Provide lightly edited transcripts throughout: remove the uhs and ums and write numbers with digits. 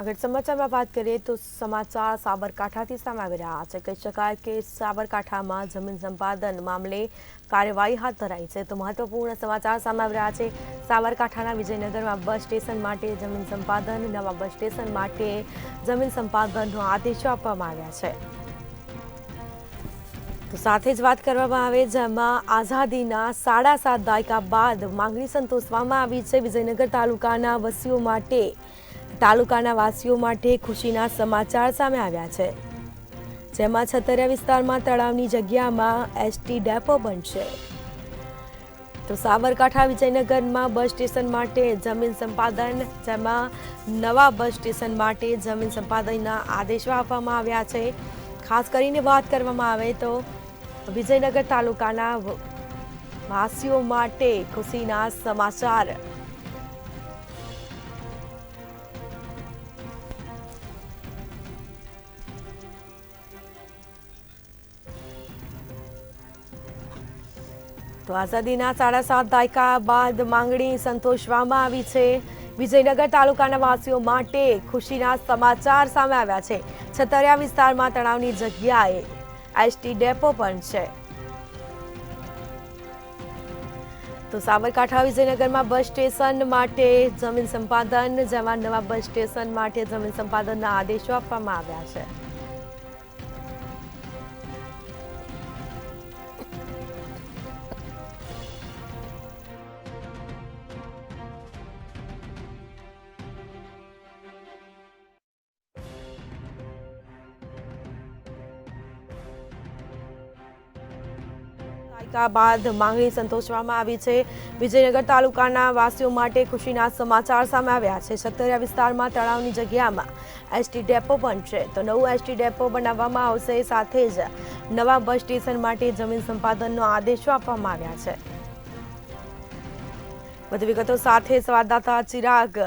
આગળ સમાચારમાં વાત કરીએ તો સમાચાર સાબરકાંઠાથી સામે આવી રહ્યા છે। કહી શકાય કે સાબરકાંઠામાં જમીન સંપાદન મામલે કાર્યવાહી હાથ ધરાઈ છે। તો મહત્વપૂર્ણ સમાચાર સામે આવી રહ્યા છે। સાબરકાંઠાના વિજયનગરમાં બસ સ્ટેશન માટે જમીન સંપાદન, નવા બસ સ્ટેશન માટે જમીન સંપાદનનો આદેશો આપવામાં આવ્યા છે। તો સાથે જ વાત કરવામાં આવે જેમાં આઝાદીના 7.5 દાયકા બાદ માંગણી સંતોષવામાં આવી છે। વિજયનગર તાલુકાના વાસીઓ માટે ખુશીના સમાચાર સામે આવ્યા છે। જેમાં છતરિયા વિસ્તારમાં તળાવની જગ્યામાં એસટી ડેપો બનશે। તો સાબરકાંઠા વિજયનગરમાં બસ સ્ટેશન માટે જમીન સંપાદન, જેમાં નવા બસ સ્ટેશન માટે જમીન સંપાદનના આદેશો આપવામાં આવ્યા છે। ખાસ કરીને વાત કરવામાં આવે તો વિજયનગર તાલુકાના વાસીઓ માટે ખુશીના સમાચાર। તો આઝાદીના 7.5 દાયકા બાદ માંગણી સંતોષવામાં આવી છે। વિજયનગર તાલુકાના વાસીઓ માટે ખુશીના સમાચાર સામે આવ્યા છે। છતરિયા વિસ્તારમાં તળાવની જગ્યાએ એસટી ડેપો પણ છે। તો સાબરકાંઠા વિજયનગરમાં બસ સ્ટેશન માટે જમીન સંપાદન, જેમાં નવા બસ સ્ટેશન માટે જમીન સંપાદનના આદેશો આપવામાં આવ્યા છે। બાદ માંગણી સંતોષવામાં આવી છે। વિજયનગર તાલુકાના વાસીઓ માટે ખુશીના સમાચાર સામે આવ્યા છે। છતરિયા વિસ્તારમાં તળાવની જગ્યામાં એસટી ડેપો બનશે। તો નવું એસટી ડેપો બનાવવામાં આવશે। સાથે જ નવા બસ સ્ટેશન માટે જમીન સંપાદનનો આદેશો આપવામાં આવ્યા છે। વધુ વિગતો સાથે સંવાદદાતા ચિરાગ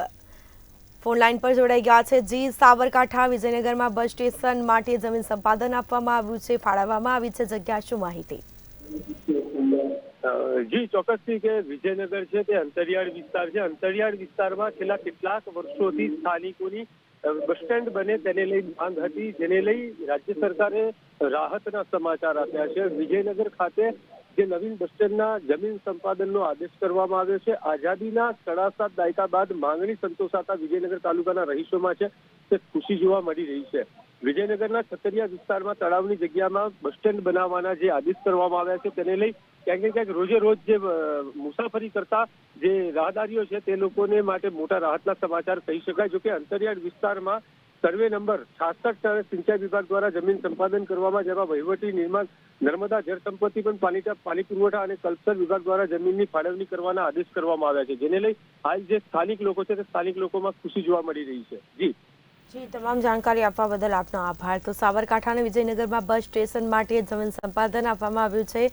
ફોન લાઈન પર જોડાઈ ગયા છે। જી, સાબરકાંઠા વિજયનગરમાં બસ સ્ટેશન માટે જમીન સંપાદન આપવામાં આવ્યું છે, ફાળવવામાં આવી છે જગ્યા, શું માહિતી? જી ચોક્કસથી કે વિજયનગર છે તે અંતરિયાળ વિસ્તાર છે। અંતરિયાળ વિસ્તારમાં છેલ્લા કેટલાક વર્ષોથી સ્થાનિકોની બસ સ્ટેન્ડ બને તેને લઈ માંગ હતી, જેને લઈ રાજ્ય સરકારે રાહતના સમાચાર આપ્યા છે। વિજયનગર ખાતે જે નવીન બસ સ્ટેન્ડના જમીન સંપાદનનો આદેશ કરવામાં આવ્યો છે। આઝાદીના 7.5 દાયકા બાદ માંગણી સંતોષાતા વિજયનગર તાલુકાના રહીશોમાં છે તે ખુશી જોવા મળી રહી છે। વિજયનગરના છતરિયા વિસ્તારમાં તળાવની જગ્યામાં બસ સ્ટેન્ડ બનાવવાના જે આદેશ કરવામાં આવ્યા છે તેને લઈ ક્યાંક ને ક્યાંક રોજે રોજ જે મુસાફરી કરતા જે રાહદારીઓ છે તે લોકોને માટે મોટા રાહતના સમાચાર કહી શકાય। જો કે અંતરિયાળ વિસ્તારમાં સર્વે નંબર 66 અને સિંચાઈ વિભાગ દ્વારા જમીન સંપાદન કરવામાં, જેમાં વહીવટી, નિર્માણ, નર્મદા જળ સંપત્તિ પણ પાણી પુરવઠા અને કલ્પસર વિભાગ દ્વારા જમીનની ફાળવણી કરવાના આદેશ કરવામાં આવ્યા છે, જેને લઈ હાલ જે સ્થાનિક લોકો છે તે સ્થાનિક લોકોમાં ખુશી જોવા મળી રહી છે। જી, તમામ જાણકારી આપવા બદલ આપનો આભાર। તો સાબરકાંઠા અને વિજયનગરમાં બસ સ્ટેશન માટે જમીન સંપાદન આપવામાં આવ્યું છે।